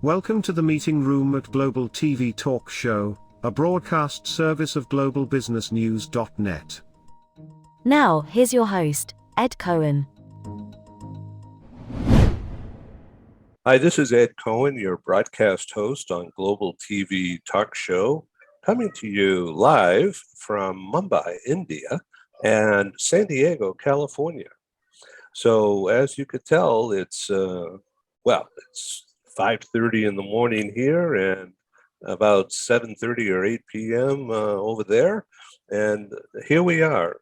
Welcome to the meeting room at Global TV Talk Show, a broadcast service of globalbusinessnews.net. Now, here's your host, Ed Cohen. Hi, this is Ed Cohen, your broadcast host on Global TV Talk Show, coming to you live from Mumbai, India, and San Diego, California. So as you could tell, it's 5:30 in the morning here and about 7:30 or 8 p.m. Over there. And here we are,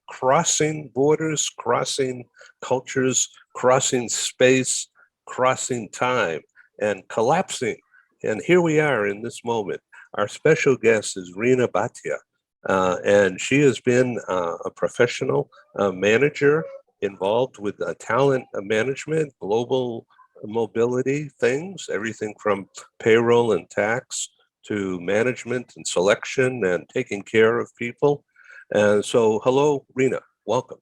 crossing borders, crossing cultures, crossing space, crossing time, and collapsing. And here we are in this moment. Our special guest is REENA BHATIA, and she has been a professional manager involved with talent management, global mobility things, everything from payroll and tax to management and selection and taking care of people. And so, hello, REENA, welcome.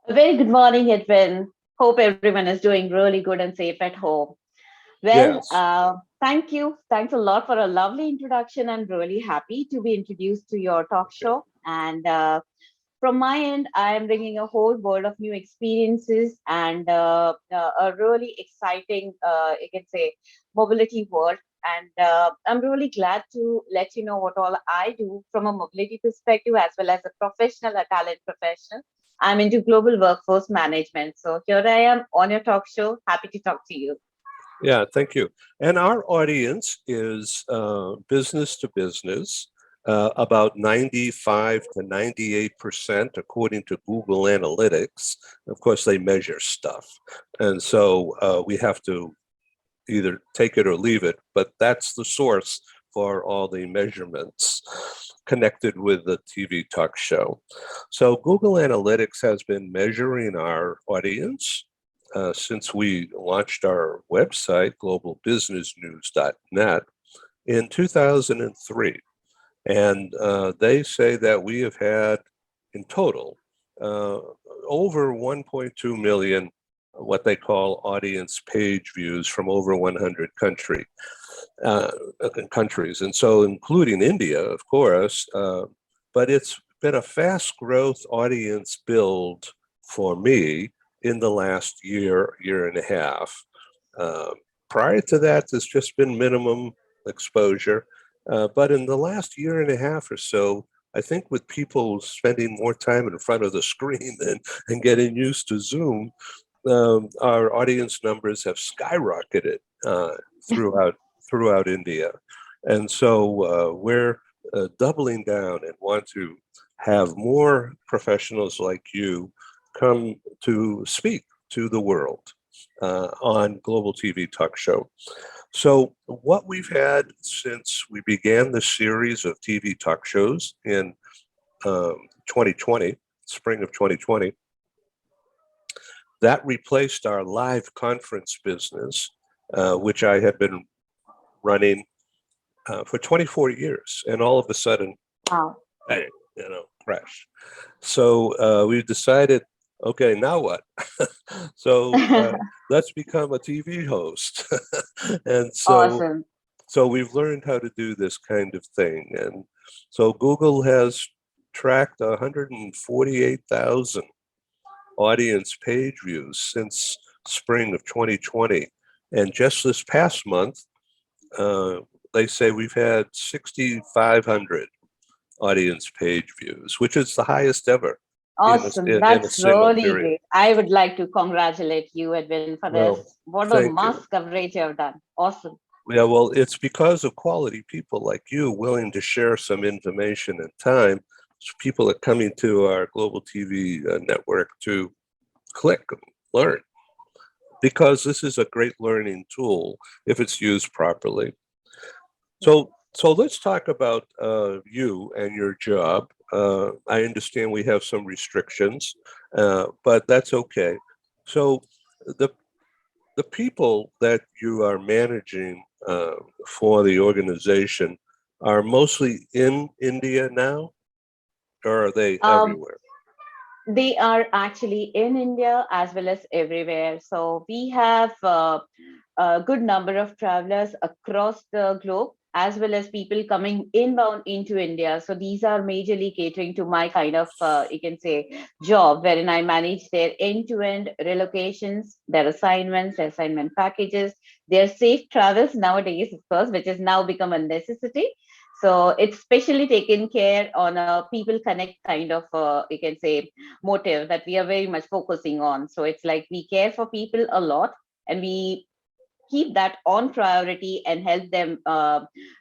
A very good morning, Edwin. Hope everyone is doing really good and safe at home. Well, Yes. thank you. Thanks a lot for a lovely introduction. I'm really happy to be introduced to your talk show. And from my end, I am bringing a whole world of new experiences and a really exciting, you can say, mobility world. And I'm really glad to let you know what all I do from a mobility perspective, as well as a professional, a talent professional. I'm into global workforce management. So here I am on your talk show. Happy to talk to you. Yeah, thank you. And our audience is business to business, about 95 to 98%, according to Google Analytics. Of course, they measure stuff. And so we have to either take it or leave it, but that's the source for all the measurements connected with the TV talk show. So Google Analytics has been measuring our audience since we launched our website, globalbusinessnews.net, in 2003. And they say that we have had, in total, over 1.2 million what they call audience page views from over 100 countries. And so including India, of course, but it's been a fast growth audience build for me in the last year and a half. Prior to that, there's just been minimum exposure. But in the last year and a half or so, I think with people spending more time in front of the screen and getting used to Zoom, our audience numbers have skyrocketed throughout India. And so we're doubling down and want to have more professionals like you come to speak to the world on Global TV Talk Show. So what we've had since we began this series of TV talk shows in 2020, spring of 2020, that replaced our live conference business, which I had been running for 24 years. And all of a sudden, Wow. crash. So we've decided, okay, now what? So let's become a TV host. And Awesome. so we've learned how to do this kind of thing. And so Google has tracked 148,000 audience page views since spring of 2020. And just this past month, they say we've had 6,500 audience page views, which is the highest ever. Awesome. In a That's single really period. great. I would like to congratulate you, Edwin, for Well, this. What a thank you. mass coverage you've done. Awesome. Yeah, well, it's because of quality people like you willing to share some information and time. So people are coming to our Global TV network to click and learn, because this is a great learning tool if it's used properly. So let's talk about you and your job. I understand we have some restrictions, but that's okay. So the people that you are managing for the organization are mostly in India now, or are they everywhere? They are actually in India as well as everywhere. So we have a good number of travelers across the globe, as well as people coming inbound into India. So these are majorly catering to my kind of, you can say, job, wherein I manage their end-to-end relocations, their assignments, their assignment packages, their safe travels nowadays, of course, which has now become a necessity. So it's specially taken care on a people connect kind of, you can say, motive that we are very much focusing on. So it's like we care for people a lot, and we keep that on priority and help them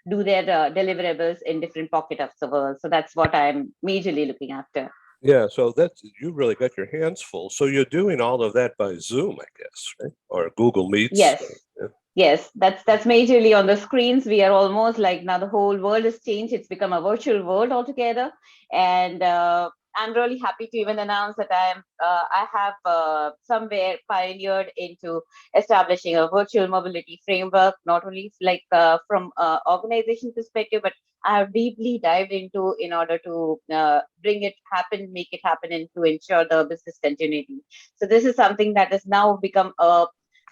do their deliverables in different pockets of the world. So that's what I'm majorly looking after. Yeah, so that's you really got your hands full. So you're doing all of that by Zoom, I guess, right? Or Google Meets. Yes. Yeah. Yes, that's majorly on the screens. We are almost like now the whole world has changed. It's become a virtual world altogether, and I'm really happy to even announce that I have somewhere pioneered into establishing a virtual mobility framework. Not only like from organization perspective, but I have deeply dived into in order to bring it happen, make it happen, and to ensure the business continuity. So this is something that has now become a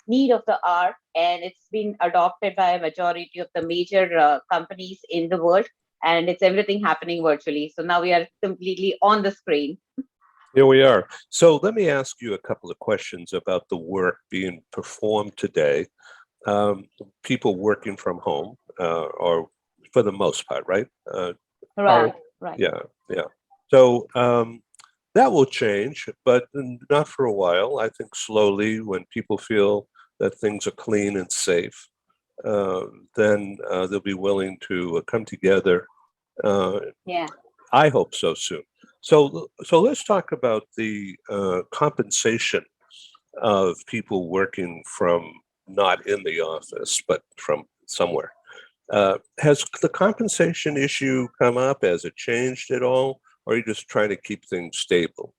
need of the hour, and it's been adopted by a majority of the major companies in the world, and it's everything happening virtually. So now we are completely on the screen. Here we are. So let me ask you a couple of questions about the work being performed today. People working from home, or for the most part, right? Are Right, right. Yeah, yeah. So that will change, but not for a while. I think slowly, when people feel that things are clean and safe, uh, then they'll be willing to come together. Uh, Yeah. I hope so soon. So let's talk about the compensation of people working from not in the office, but from somewhere. Has the compensation issue come up? Has it changed at all? Or are you just trying to keep things stable?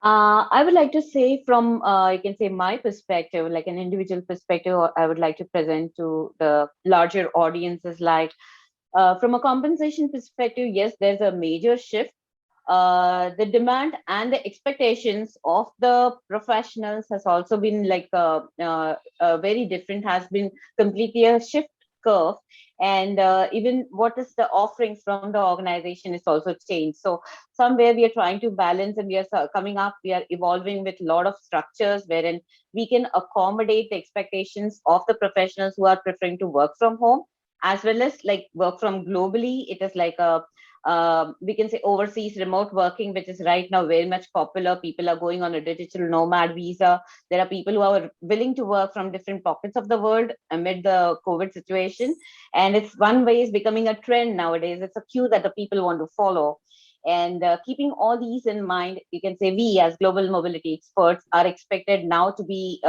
I would like to say from, you can say my perspective, like an individual perspective, or I would like to present to the larger audiences, like from a compensation perspective, yes, there's a major shift. The demand and the expectations of the professionals has also been like very different, has been completely a shift curve, and even what is the offering from the organization is also changed. So somewhere we are trying to balance, and we are coming up, we are evolving with a lot of structures wherein we can accommodate the expectations of the professionals who are preferring to work from home, as well as like work from globally. It is like a we can say overseas remote working, which is right now very much popular. People are going on a digital nomad visa. There are people who are willing to work from different pockets of the world amid the COVID situation. And it's one way is becoming a trend nowadays. It's a cue that the people want to follow. And keeping all these in mind, you can say we as global mobility experts are expected now to be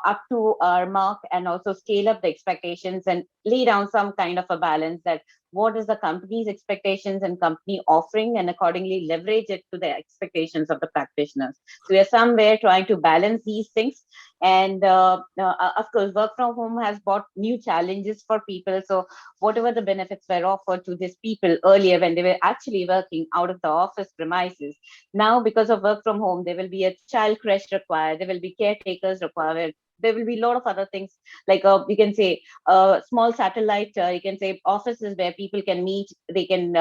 up to our mark, and also scale up the expectations and lay down some kind of a balance that what is the company's expectations and company offering, and accordingly leverage it to the expectations of the practitioners. So we are somewhere trying to balance these things. And of course, work from home has brought new challenges for people. So whatever the benefits were offered to these people earlier when they were actually working out of the office premises, now because of work from home, there will be a child crash required, there will be caretakers required, there will be a lot of other things, like you can say small satellite, you can say offices where people can meet, they can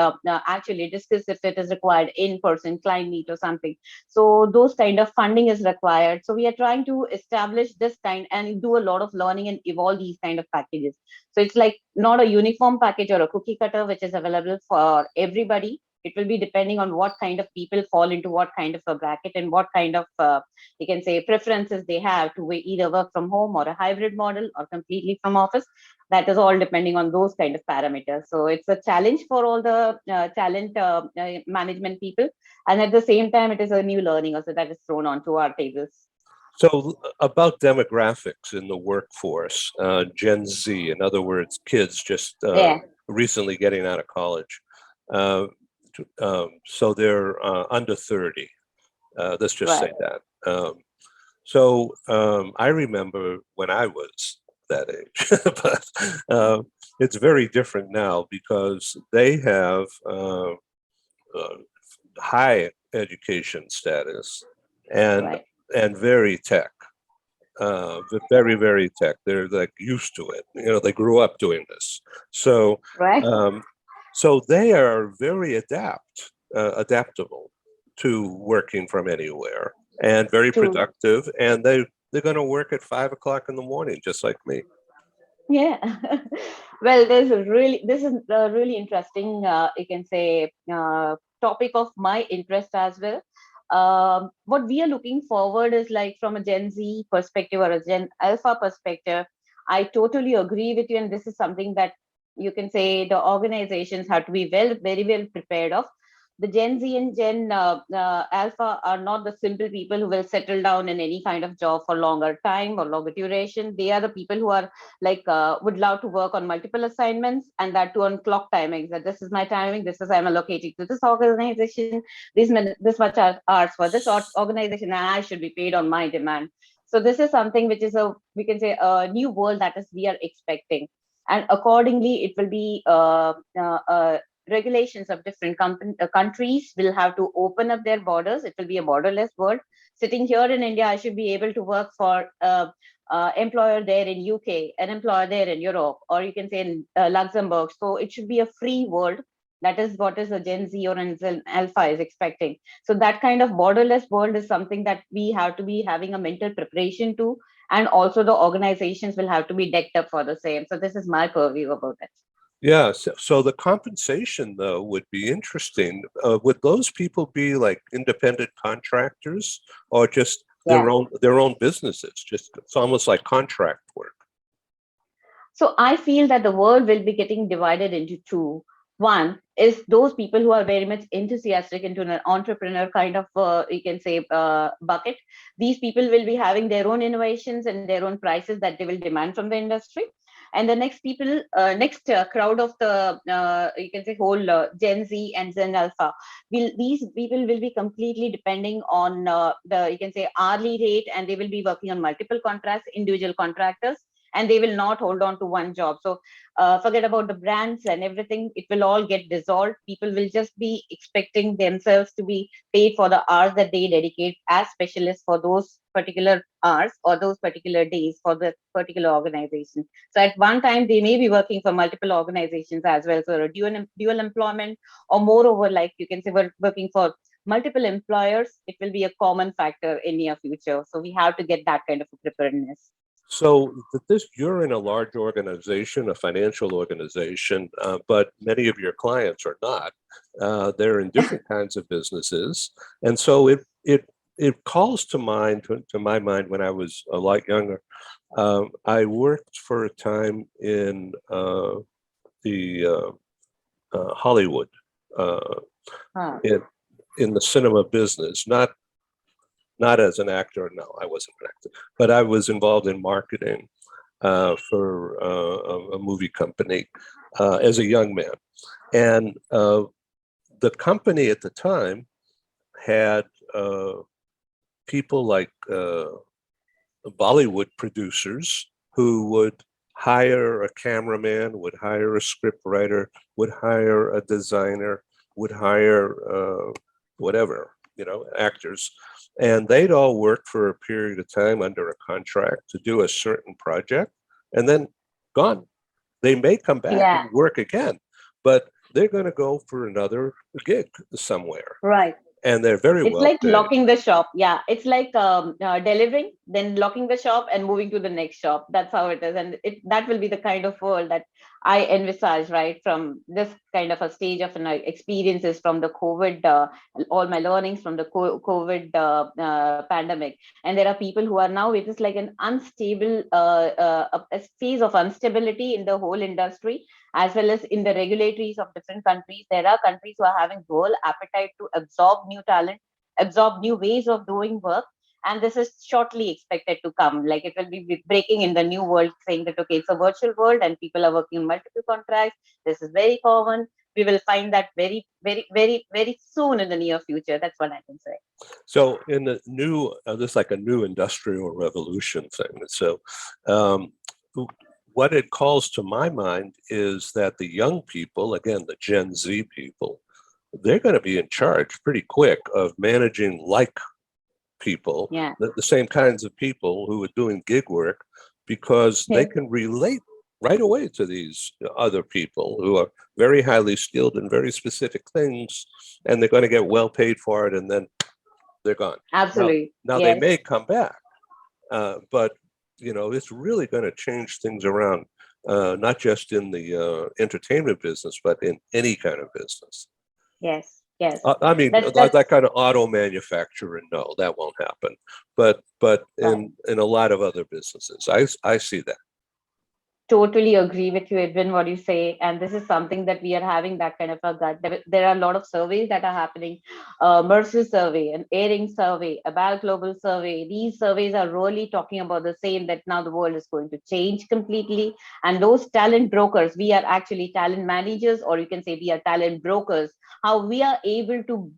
actually discuss if it is required in person client meet or something. So those kind of funding is required. So we are trying to establish this kind and do a lot of learning and evolve these kind of packages. So it's like not a uniform package or a cookie cutter which is available for everybody. It will be depending on what kind of people fall into what kind of a bracket, and what kind of you can say preferences they have to either work from home or a hybrid model or completely from office. That is all depending on those kind of parameters. So it's a challenge for all the talent management people, and at the same time it is a new learning also that is thrown onto our tables. So about demographics in the workforce, Gen Z, in other words, kids just Yeah. recently getting out of college. Uh, so they're under 30. Let's just say Right. that. So I remember when I was that age, but it's very different now because they have uh, high education status and Right. very tech. Very, very tech. They're like used to it. You know, they grew up doing this. So, Right. so they are very adaptable to working from anywhere and very True. productive. And they're going to work at 5 o'clock in the morning, just like me. Yeah. Well, this is a really interesting, you can say, topic of my interest as well. What we are looking forward is like from a Gen Z perspective or a Gen Alpha perspective. I totally agree with you, and this is something that you can say the organizations have to be very well prepared of. The Gen Z and Gen Alpha are not the simple people who will settle down in any kind of job for longer time or longer duration. They are the people who are like would love to work on multiple assignments, and that too on clock timings, that this is my timing, this is I'm allocated to this organization, this much hours for this organization, and I should be paid on my demand. So this is something which is a, we can say, a new world that is we are expecting, and accordingly it will be regulations of different countries will have to open up their borders. It will be a borderless world. Sitting here in India, I should be able to work for employer there in UK, an employer there in Europe, or you can say in Luxembourg. So it should be a free world. That is what is a Gen Z or an Alpha is expecting. So that kind of borderless world is something that we have to be having a mental preparation to, and also the organizations will have to be decked up for the same. So this is my purview about it. Yeah, so the compensation though would be interesting. Would those people be like independent contractors or just Yeah. their own businesses? Just it's almost like contract work. So I feel that the world will be getting divided into two. One is those people who are very much enthusiastic into an entrepreneur kind of, you can say, bucket. These people will be having their own innovations and their own prices that they will demand from the industry. And the next people, next crowd of the, you can say, whole Gen Z and Gen Alpha, these people will be completely depending on the, you can say, hourly rate, and they will be working on multiple contracts, individual contractors, and they will not hold on to one job. So forget about the brands and everything. It will all get dissolved. People will just be expecting themselves to be paid for the hours that they dedicate as specialists for those particular hours or those particular days for the particular organization. So at one time, they may be working for multiple organizations as well. So a dual employment, or moreover, like you can say, we're working for multiple employers, it will be a common factor in near future. So we have to get that kind of a preparedness. So you're in a large organization, a financial organization, but many of your clients are not. They're in different kinds of businesses, and so it calls to my mind when I was a lot younger. I worked for a time in the Hollywood, Huh. in the cinema business, not as an actor. No, I wasn't an actor, but I was involved in marketing for a movie company as a young man. And the company at the time had people like Bollywood producers who would hire a cameraman, would hire a script writer, would hire a designer, would hire whatever, actors. And they'd all work for a period of time under a contract to do a certain project and then gone. They may come back Yeah. and work again, but they're going to go for another gig somewhere. Right. And they're very It's well like paid. locking the shop. Yeah, it's like delivering, then locking the shop and moving to the next shop. That's how it is, and that will be the kind of world that I envisage, right? From this kind of a stage of experiences from the COVID, all my learnings from the COVID pandemic, and there are people who are now. It is like an unstable, a phase of instability in the whole industry, as well as in the regulatories of different countries. There are countries who are having dual appetite to absorb new talent, absorb new ways of doing work. And this is shortly expected to come. Like it will be breaking in the new world, saying that, okay, it's a virtual world and people are working multiple contracts. This is very common. We will find that very, very, very, very soon in the near future. That's what I can say. So in the new, this is like a new industrial revolution thing. So what it calls to my mind is that the young people, again, the Gen Z people, they're going to be in charge pretty quick of managing like people, Yeah. the same kinds of people who are doing gig work, because they Yeah. can relate right away to these other people who are very highly skilled in very specific things, and they're going to get well paid for it, and then they're gone. Absolutely. Now they Yes. may come back, but it's really going to change things around, not just in the entertainment business, but in any kind of business. Yes. Yes. I mean, That's that kind of auto manufacturing, no, that won't happen. But right. in a lot of other businesses, I see that. Totally agree with you, Edwin, what you say. And this is something that we are having that kind of a gut. There are a lot of surveys that are happening. Mercer survey, an Airing survey, a Bal Global survey. These surveys are really talking about the same, that now the world is going to change completely. And those talent brokers, we are actually talent managers, or you can say we are talent brokers. How we are able to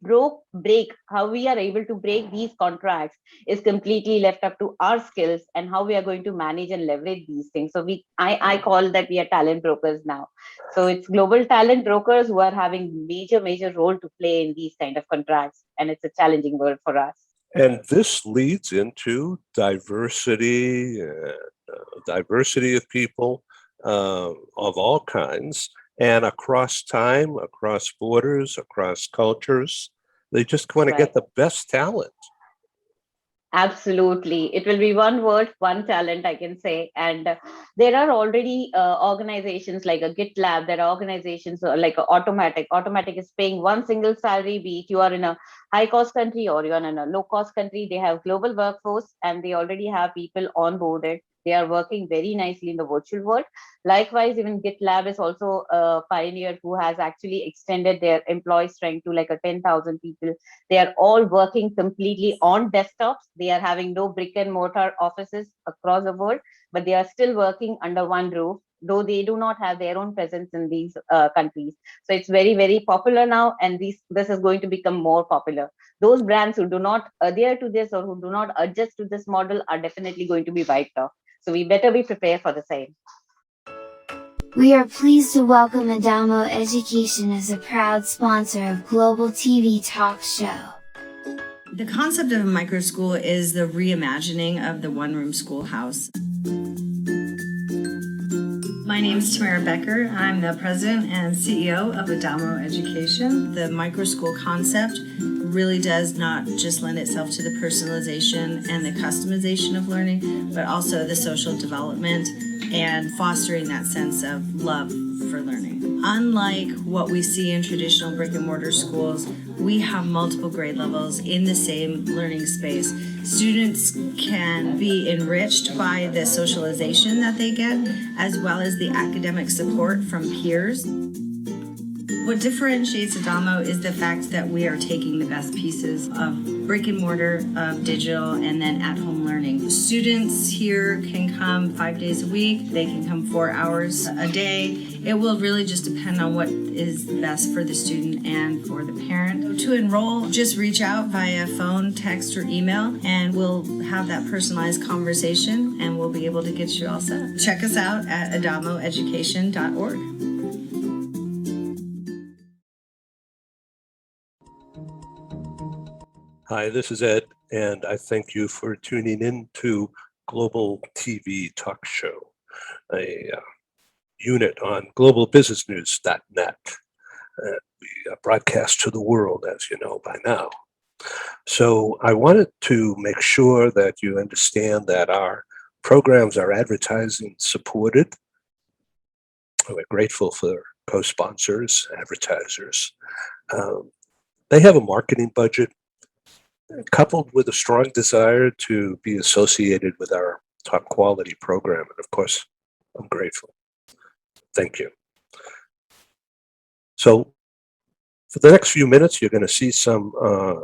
how we are able to break these contracts is completely left up to our skills, and how we are going to manage and leverage these things. So I call that we are talent brokers now. So it's global talent brokers who are having major role to play in these kind of contracts, and it's a challenging world for us. And this leads into diversity, diversity of people of all kinds, and across time, across borders, across cultures. They just want to get Right. the best talent. Absolutely. It will be one word, one talent, I can say. And there are already organizations like a GitLab. There are organizations like a Automatic. Automatic is paying one single salary, be it you are in a high cost country or you are in a low cost country. They have global workforce, and they already have people onboarded. They are working very nicely in the virtual world. Likewise, even GitLab is also a pioneer who has actually extended their employee strength to like a 10,000 people. They are all working completely on desktops. They are having no brick and mortar offices across the world, but they are still working under one roof, though they do not have their own presence in these countries. So it's very popular now, and this is going to become more popular. Those brands who do not adhere to this or who do not adjust to this model are definitely going to be wiped off. So we better be prepared for the same. We are pleased to welcome Adamo Education as a proud sponsor of Global TV Talk Show. The concept of a micro school is the reimagining of the one-room schoolhouse. My name is Tamara Becker. I'm the president and CEO of Adamo Education. The micro school concept really does not just lend itself to the personalization and the customization of learning, but also the social development and fostering that sense of love for learning. Unlike what we see in traditional brick and mortar schools, we have multiple grade levels in the same learning space. Students can be enriched by the socialization that they get, as well as the academic support from peers. What differentiates Adamo is the fact that we are taking the best pieces of brick and mortar, of digital, and then at-home learning. Students here can come 5 days a week. They can come 4 hours a day. It will really just depend on what is best for the student and for the parent. To enroll, just reach out via phone, text, or email, and we'll have that personalized conversation, and we'll be able to get you all set. Check us out at adamoeducation.org. Hi, this is Ed, and I thank you for tuning in to Global TV Talk Show, a unit on globalbusinessnews.net. We broadcast to the world, as you know by now. So I wanted to make sure that you understand that our programs are advertising supported. We're grateful for co-sponsors, advertisers. They have a marketing budget, coupled with a strong desire to be associated with our top quality program. And of course, I'm grateful. Thank you. So for the next few minutes, you're going to see some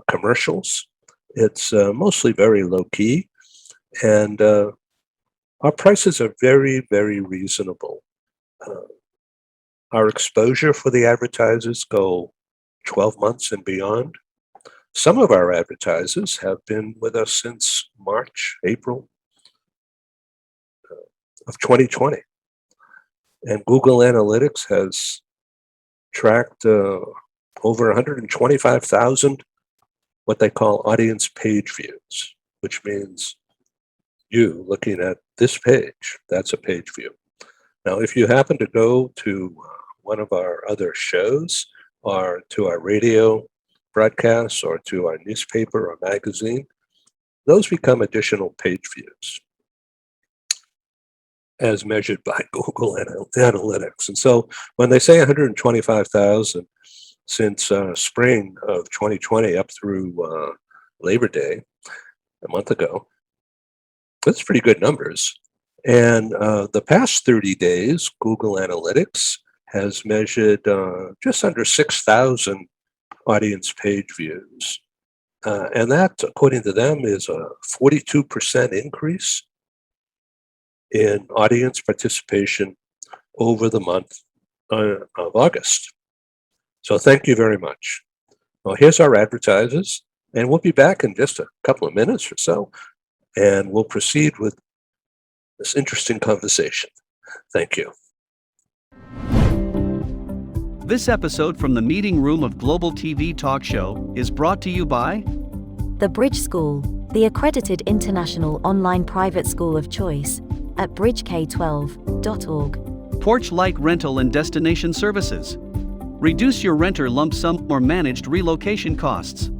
commercials. It's mostly very low key, and our prices are very reasonable. Our exposure for the advertisers go 12 months and beyond. Some of our advertisers have been with us since March, April of 2020. And Google Analytics has tracked over 125,000 what they call audience page views, which means you looking at this page, that's a page view. Now, if you happen to go to one of our other shows or to our radio broadcasts or to our newspaper or magazine, those become additional page views as measured by Google Analytics. And so when they say 125,000 since spring of 2020 up through Labor Day, a month ago, that's pretty good numbers. And the past 30 days, Google Analytics has measured just under 6,000 audience page views. And that, according to them, is a 42% increase in audience participation over the month of August. So thank you very much. Well, here's our advertisers, and we'll be back in just a couple of minutes or so, and we'll proceed with this interesting conversation. Thank you. This episode from the meeting room of Global TV Talk Show is brought to you by The Bridge School, the accredited international online private school of choice, at bridgek12.org. Porch Light Rental and Destination Services. Reduce your renter lump sum or managed relocation costs.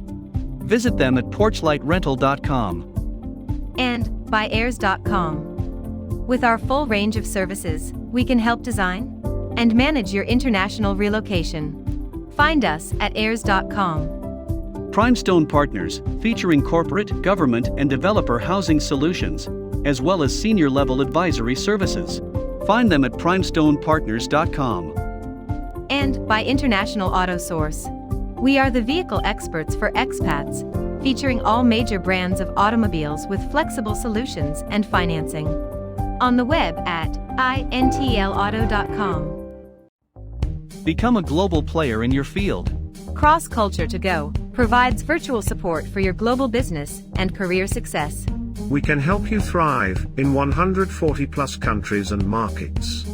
Visit them at porchlightrental.com. And by airs.com. With our full range of services, we can help design and manage your international relocation. Find us at airs.com. Primestone Partners, featuring corporate, government, and developer housing solutions, as well as senior-level advisory services. Find them at primestonepartners.com. And by International Auto Source. We are the vehicle experts for expats, featuring all major brands of automobiles with flexible solutions and financing. On the web at intlauto.com. Become a global player in your field. Cross Culture to Go provides virtual support for your global business and career success. We can help you thrive in 140 plus countries and markets.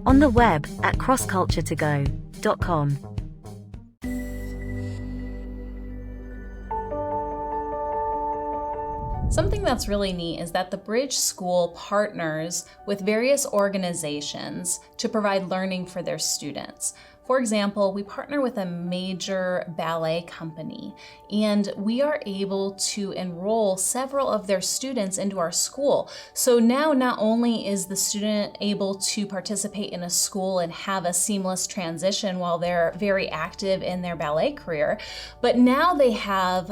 On the web at crossculturetogo.com. Something that's really neat is that the Bridge School partners with various organizations to provide learning for their students. For example, we partner with a major ballet company, and we are able to enroll several of their students into our school. So now not only is the student able to participate in a school and have a seamless transition while they're very active in their ballet career, but now they have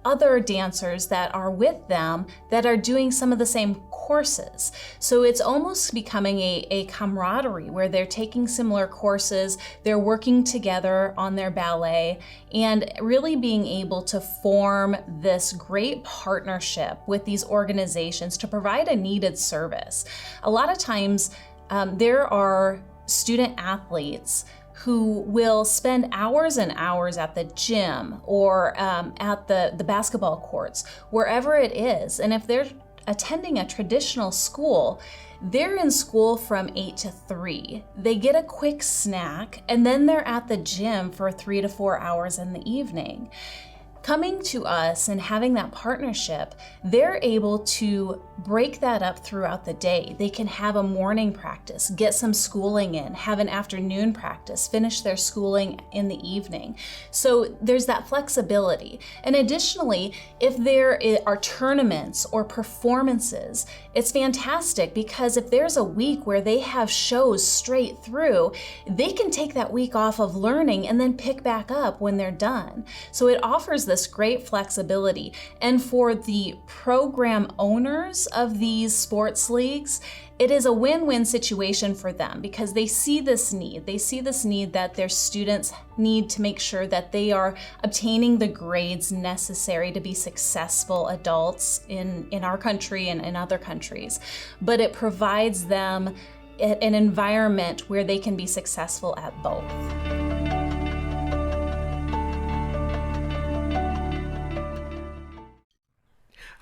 other dancers that are with them that are doing some of the same courses. So it's almost becoming a camaraderie where they're taking similar courses, they're working together on their ballet, and really being able to form this great partnership with these organizations to provide a needed service. A lot of times there are student athletes who will spend hours and hours at the gym or at the basketball courts, wherever it is. And if they're attending a traditional school, they're in school from 8 to 3. They get a quick snack, and then they're at the gym for 3 to 4 hours in the evening. Coming to us and having that partnership, they're able to break that up throughout the day. They can have a morning practice, get some schooling in, have an afternoon practice, finish their schooling in the evening. So there's that flexibility. And additionally, if there are tournaments or performances, it's fantastic because if there's a week where they have shows straight through, they can take that week off of learning and then pick back up when they're done. So it offers this great flexibility. And for the program owners of these sports leagues, it is a win-win situation for them because they see this need. They see this need that their students need to make sure that they are obtaining the grades necessary to be successful adults in our country and in other countries. But it provides them an environment where they can be successful at both.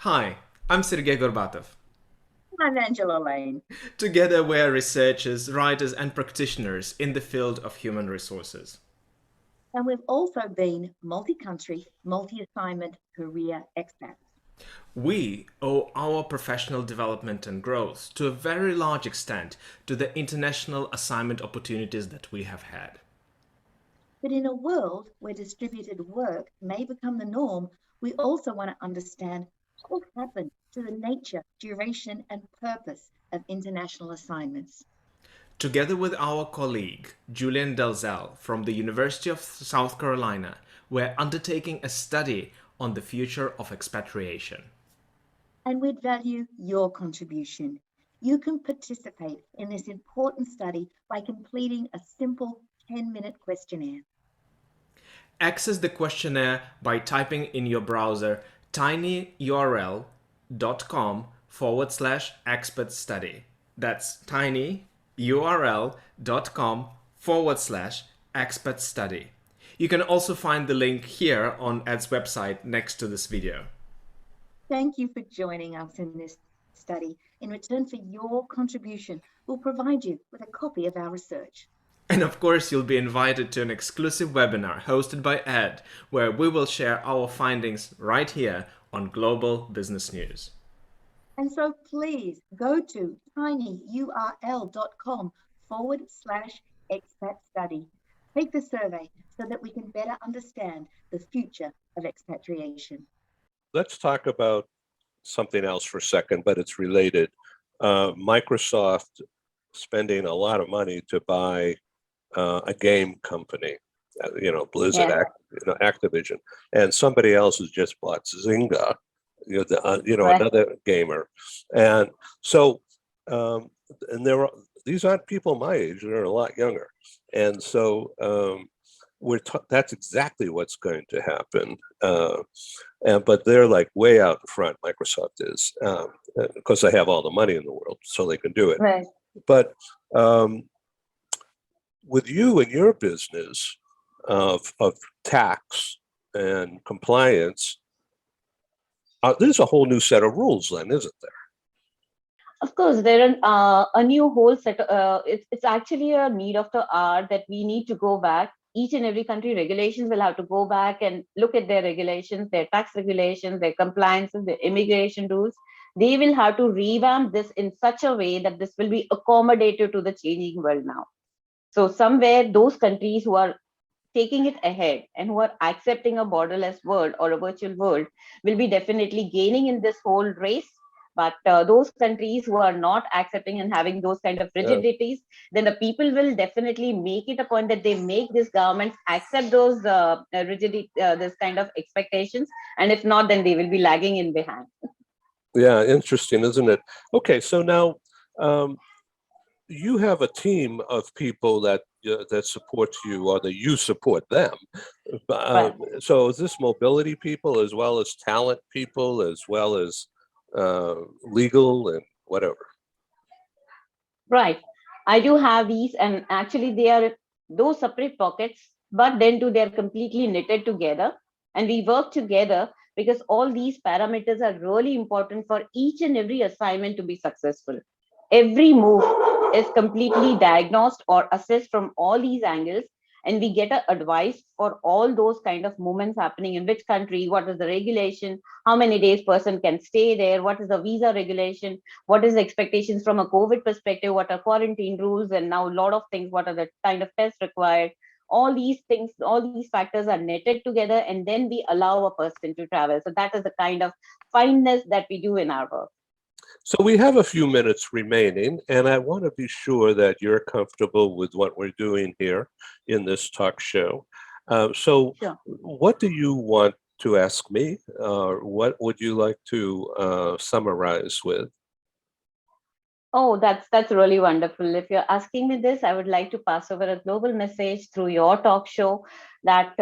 Hi, I'm Sergey Gorbatov. I'm Angela Lane. Together we are researchers, writers and practitioners in the field of human resources. And we've also been multi-country, multi-assignment career expats. We owe our professional development and growth to a very large extent to the international assignment opportunities that we have had. But in a world where distributed work may become the norm, we also want to understand what will happen to the nature, duration, and purpose of international assignments. Together with our colleague, Julian Dalzell from the University of South Carolina, we're undertaking a study on the future of expatriation. And we'd value your contribution. You can participate in this important study by completing a simple 10-minute questionnaire. Access the questionnaire by typing in your browser tinyurl.com/expert study. That's tinyurl.com/expert study. You can also find the link here on Ed's website next to this video. Thank you for joining us in this study. In return for your contribution, we'll provide you with a copy of our research. And of course, you'll be invited to an exclusive webinar hosted by Ed, where we will share our findings right here on Global Business News. And so please go to tinyurl.com/expat study. Take the survey so that we can better understand the future of expatriation. Let's talk about something else for a second, but it's related. Microsoft spending a lot of money to buy a game company, Blizzard, Yeah. Activision, and somebody else has just bought Zynga, Right. another gamer, and so and these aren't people my age; they're a lot younger, and so that's exactly what's going to happen. But they're like way out in front. Microsoft is because they have all the money in the world, so they can do it. Right. But with you and your business of tax and compliance, there's a whole new set of rules then, isn't there? Of course, there are a new whole set. It's actually a need of the hour that we need to go back. Each and every country regulations will have to go back and look at their regulations, their tax regulations, their compliances, their immigration rules. They will have to revamp this in such a way that this will be accommodated to the changing world now. So somewhere those countries who are taking it ahead and who are accepting a borderless world or a virtual world will be definitely gaining in this whole race. But those countries who are not accepting and having those kind of rigidities, then the people will definitely make it a point that they make these governments accept those rigidity, this kind of expectations. And if not, then they will be lagging in behind. Yeah, interesting, isn't it? Okay, so now you have a team of people that support you, or that you support them. Right. So is this mobility people as well as talent people, as well as legal and whatever? Right. I do have these, and actually they are those separate pockets, but then too they're completely knitted together, and we work together because all these parameters are really important for each and every assignment to be successful. Every move is completely diagnosed or assessed from all these angles, and we get a advice for all those kind of movements happening in which country, what is the regulation, how many days person can stay there, what is the visa regulation, what is the expectations from a COVID perspective, what are quarantine rules, and now a lot of things, what are the kind of tests required. All these things, all these factors are netted together, and then we allow a person to travel. So that is the kind of fineness that we do in our work. So we have a few minutes remaining, and I want to be sure that you're comfortable with what we're doing here in this talk show. So Sure. what do you want to ask me? What would you like to summarize with? Oh, that's really wonderful. If you're asking me this, I would like to pass over a global message through your talk show that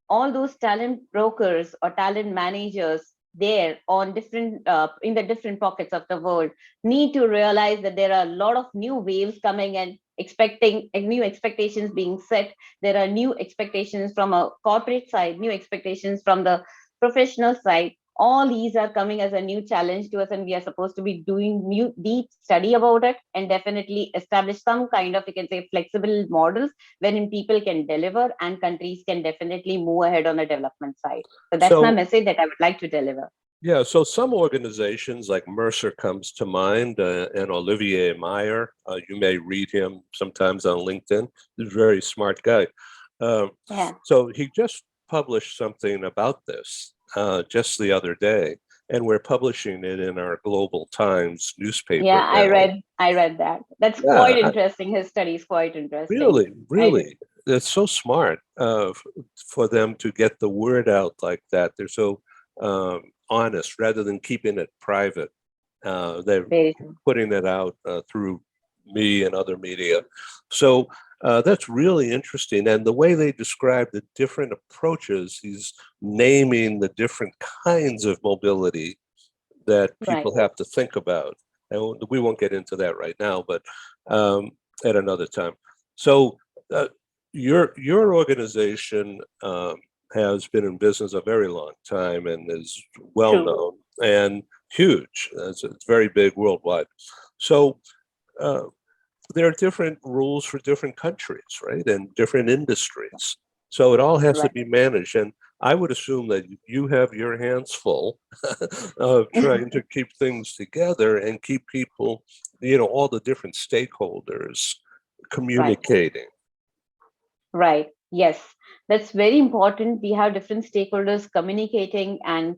all those talent brokers or talent managers there on different in the different pockets of the world need to realize that there are a lot of new waves coming and expecting new expectations being set. There are new expectations from a corporate side, new expectations from the professional side. All these are coming as a new challenge to us, and we are supposed to be doing new deep study about it and definitely establish some kind of, you can say, flexible models wherein people can deliver and countries can definitely move ahead on the development side. So that's my So, message that I would like to deliver. yeah, so some organizations like Mercer comes to mind, and Olivier Meyer. You may read him sometimes on LinkedIn. He's a very smart guy. Um, Yeah. so he just published something about this just the other day, and we're publishing it in our Global Times newspaper Yeah, now. I read that. That's Yeah, quite interesting. His study is quite interesting. really, I do. really, it's so smart for them to get the word out like that. They're so honest rather than keeping it private. They're Very true. putting it out through me and other media. So that's really interesting. And the way they describe the different approaches, he's naming the different kinds of mobility that Right. people have to think about. And we won't get into that right now, but at another time. So uh, your organization has been in business a very long time and is well True. known and huge. It's very big worldwide. So uh, there are different rules for different countries, right, and different industries. So it all has to Right. be managed. And I would assume that you have your hands full of trying to keep things together and keep people, all the different stakeholders Right. communicating. Right. Yes. That's very important. We have different stakeholders communicating. And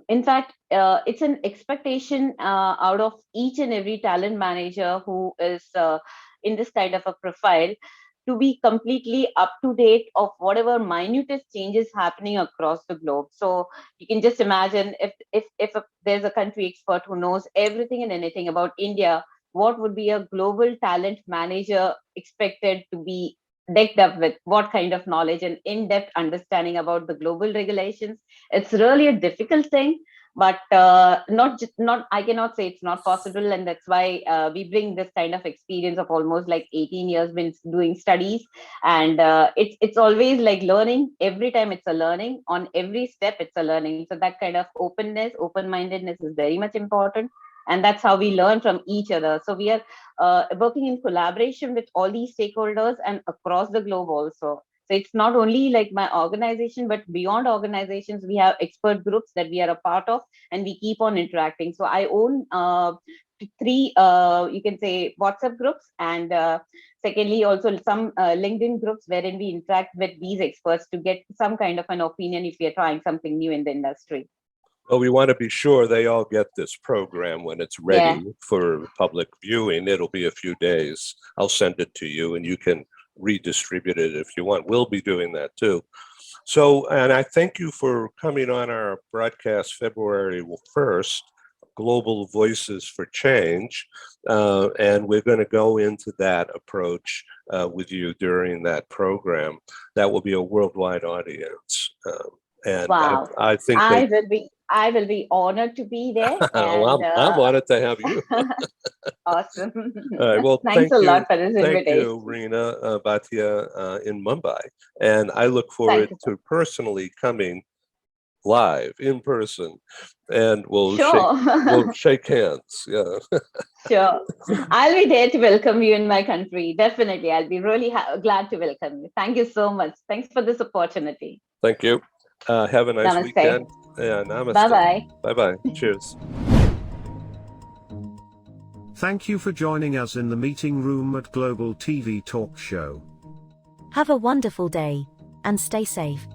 in fact, it's an expectation out of each and every talent manager who is in this kind of a profile to be completely up to date of whatever minutest changes happening across the globe. So you can just imagine if there's a country expert who knows everything and anything about India, what would be a global talent manager expected to be decked up with, what kind of knowledge and in-depth understanding about the global regulations. It's really a difficult thing, but not I cannot say it's not possible, and that's why we bring this kind of experience of almost like 18 years been doing studies, and it's always like learning. Every time it's a learning, on every step it's a learning. So that kind of openness, open-mindedness is very much important, and that's how we learn from each other. So we are working in collaboration with all these stakeholders and across the globe also. So it's not only like my organization, but beyond organizations, we have expert groups that we are a part of, and we keep on interacting. So I own three, you can say, WhatsApp groups, and secondly, also some LinkedIn groups wherein we interact with these experts to get some kind of an opinion if we are trying something new in the industry. Well, we want to be sure they all get this program when it's ready Yeah. for public viewing. It'll be a few days. I'll send it to you and you can redistribute it if you want. We'll be doing that too. So, and I thank you for coming on our broadcast February 1st, Global Voices for Change. And we're going to go into that approach with you during that program. That will be a worldwide audience. And Wow. I think I will be honored to be there. well, And I'm honored to have you. awesome. All right. Well, Thanks a lot for this thank invitation. you, REENA Bhatia in Mumbai, and I look Thank forward you. to personally coming live in person, and we'll Sure. shake hands. Yeah. Sure. I'll be there to welcome you in my country. Definitely. I'll be really glad to welcome you. Thank you so much. Thanks for this opportunity. Thank you. Have a nice Namaste. weekend. Yeah, namaste. Bye-bye. Bye-bye. Cheers. Thank you for joining us in the meeting room at Global TV Talk Show. Have a wonderful day, and stay safe.